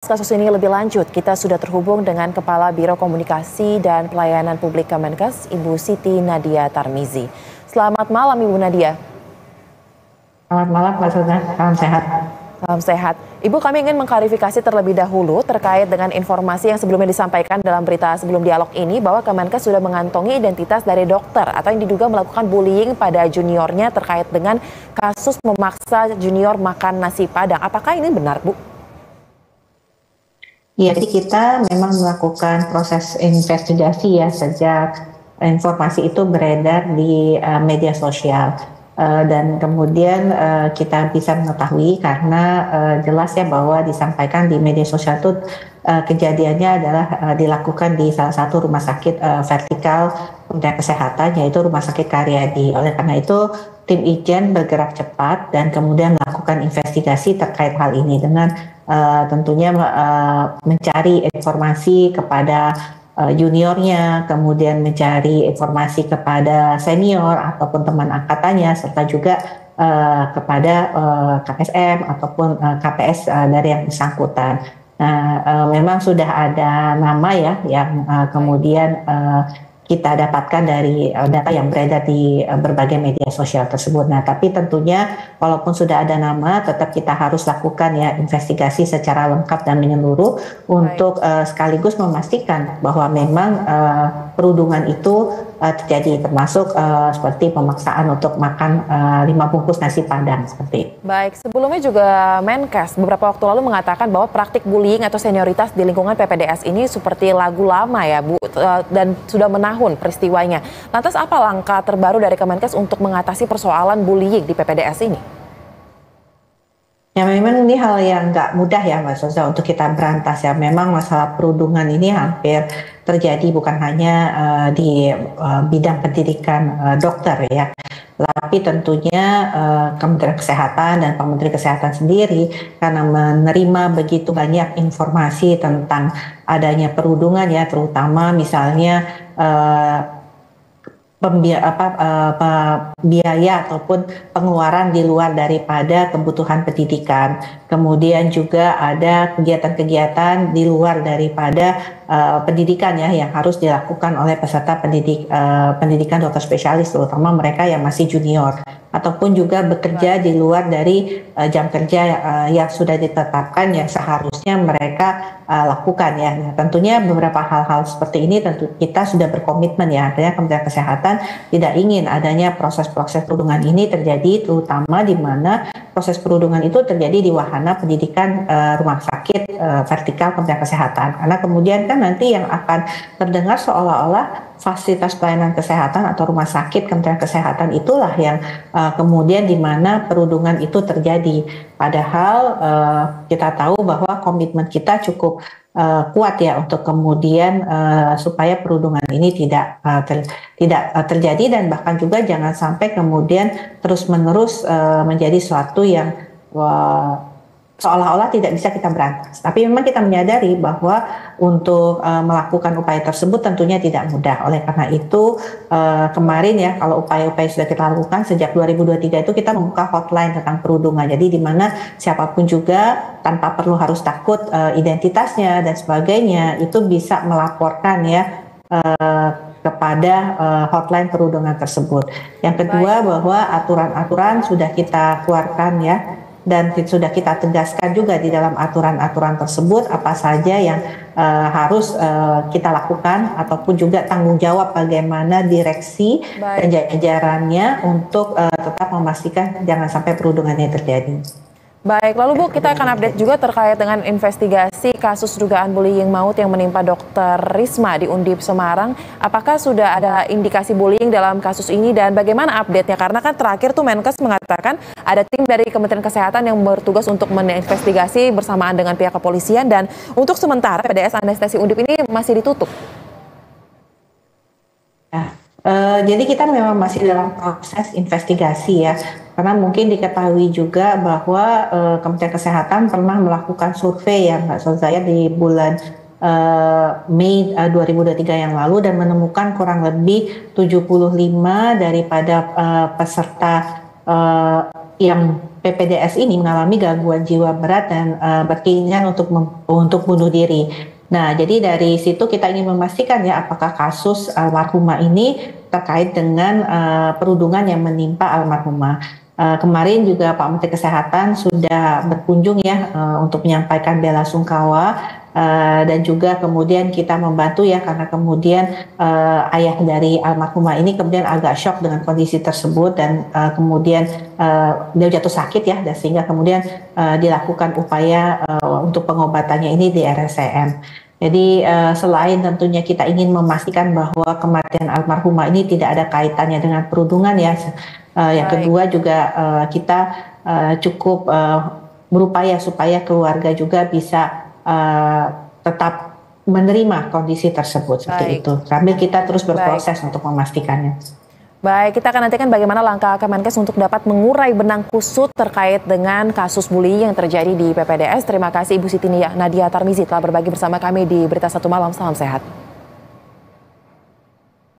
Kasus ini lebih lanjut, kita sudah terhubung dengan Kepala Biro Komunikasi dan Pelayanan Publik Kemenkes, Ibu Siti Nadia Tarmizi. Selamat malam, Ibu Nadia. Selamat malam, Mbak Suna. Salam sehat. Salam sehat. Ibu, kami ingin mengklarifikasi terlebih dahulu terkait dengan informasi yang sebelumnya disampaikan dalam berita sebelum dialog ini bahwa Kemenkes sudah mengantongi identitas dari dokter atau yang diduga melakukan bullying pada juniornya terkait dengan kasus memaksa junior makan nasi Padang. Apakah ini benar, Bu? Ya, jadi kita memang melakukan proses investigasi ya sejak informasi itu beredar di media sosial. Dan kemudian kita bisa mengetahui karena jelas ya bahwa disampaikan di media sosial itu kejadiannya adalah dilakukan di salah satu rumah sakit vertikal Kementerian Kesehatan, yaitu Rumah Sakit Karyadi. Oleh karena itu tim Ijen bergerak cepat dan kemudian melakukan investigasi terkait hal ini dengan tentunya mencari informasi kepada juniornya, kemudian mencari informasi kepada senior ataupun teman angkatannya, serta juga kepada KSM ataupun KPS dari yang bersangkutan. Nah, memang sudah ada nama ya yang kemudian kita dapatkan dari data yang beredar di berbagai media sosial tersebut. Nah, tapi tentunya walaupun sudah ada nama, tetap kita harus lakukan ya investigasi secara lengkap dan menyeluruh untuk sekaligus memastikan bahwa memang perundungan itu terjadi, termasuk seperti pemaksaan untuk makan 5 bungkus nasi Padang seperti itu. Baik, sebelumnya juga Menkes beberapa waktu lalu mengatakan bahwa praktik bullying atau senioritas di lingkungan PPDS ini seperti lagu lama ya, Bu, dan sudah menahun peristiwanya. Lantas apa langkah terbaru dari Kemenkes untuk mengatasi persoalan bullying di PPDS ini? Ya, memang ini hal yang nggak mudah ya Mbak Sosa untuk kita berantas ya. Memang masalah perundungan ini hampir terjadi bukan hanya di bidang pendidikan dokter ya, tapi tentunya Kementerian Kesehatan dan Pak Menteri Kesehatan sendiri karena menerima begitu banyak informasi tentang adanya perundungan ya, terutama misalnya biaya ataupun pengeluaran di luar daripada kebutuhan pendidikan. Kemudian juga ada kegiatan-kegiatan di luar daripada pendidikan ya yang harus dilakukan oleh peserta pendidikan dokter spesialis, terutama mereka yang masih junior, ataupun juga bekerja di luar dari jam kerja yang sudah ditetapkan yang seharusnya mereka lakukan ya. Nah, tentunya beberapa hal-hal seperti ini tentu kita sudah berkomitmen ya, artinya Kementerian Kesehatan tidak ingin adanya proses-proses perundungan ini terjadi, terutama di mana proses perundungan itu terjadi di wahana pendidikan rumah sakit vertikal Kementerian Kesehatan, karena kemudian kan nanti yang akan terdengar seolah-olah fasilitas pelayanan kesehatan atau rumah sakit Kementerian Kesehatan itulah yang kemudian di mana perundungan itu terjadi. Padahal kita tahu bahwa komitmen kita cukup kuat ya untuk kemudian supaya perundungan ini tidak terjadi, dan bahkan juga jangan sampai kemudian terus-menerus menjadi suatu yang seolah-olah tidak bisa kita berantas. Tapi memang kita menyadari bahwa untuk melakukan upaya tersebut tentunya tidak mudah. Oleh karena itu kemarin ya, kalau upaya-upaya sudah kita lakukan sejak 2023 itu kita membuka hotline tentang perundungan. Jadi di mana siapapun juga tanpa perlu harus takut identitasnya dan sebagainya itu bisa melaporkan ya kepada hotline perundungan tersebut. Yang kedua, bahwa aturan-aturan sudah kita keluarkan ya, dan sudah kita tegaskan juga di dalam aturan-aturan tersebut apa saja yang harus kita lakukan, ataupun juga tanggung jawab bagaimana direksi dan jajarannya untuk tetap memastikan jangan sampai perundungan ini terjadi. Baik, lalu Bu, kita akan update juga terkait dengan investigasi kasus dugaan bullying maut yang menimpa Dr. Risma di Undip Semarang. Apakah sudah ada indikasi bullying dalam kasus ini dan bagaimana update-nya? Karena kan terakhir tuh Menkes mengatakan ada tim dari Kementerian Kesehatan yang bertugas untuk menginvestigasi bersamaan dengan pihak kepolisian, dan untuk sementara PDS Anestesi Undip ini masih ditutup. Ya. Jadi kita memang masih dalam proses investigasi ya, karena mungkin diketahui juga bahwa Kementerian Kesehatan pernah melakukan survei ya Mbak Sozaya di bulan Mei 2023 yang lalu, dan menemukan kurang lebih 75 daripada peserta yang PPDS ini mengalami gangguan jiwa berat dan berkeinginan untuk bunuh diri. Nah, jadi dari situ kita ingin memastikan ya apakah kasus almarhumah ini terkait dengan perundungan yang menimpa almarhumah. Kemarin juga Pak Menteri Kesehatan sudah berkunjung ya untuk menyampaikan bela sungkawa dan juga kemudian kita membantu ya karena kemudian ayah dari almarhumah ini kemudian agak shock dengan kondisi tersebut dan kemudian dia jatuh sakit ya dan sehingga kemudian dilakukan upaya untuk pengobatannya ini di RSCM. Jadi selain tentunya kita ingin memastikan bahwa kematian almarhumah ini tidak ada kaitannya dengan perundungan ya. Yang kedua juga kita cukup berupaya supaya keluarga juga bisa tetap menerima kondisi tersebut seperti itu. Sambil kita terus berproses untuk memastikannya. Baik, kita akan nantikan bagaimana langkah Kemenkes untuk dapat mengurai benang kusut terkait dengan kasus bullying yang terjadi di PPDS. Terima kasih Ibu Siti Nadia Tarmizi telah berbagi bersama kami di Berita Satu Malam. Salam sehat.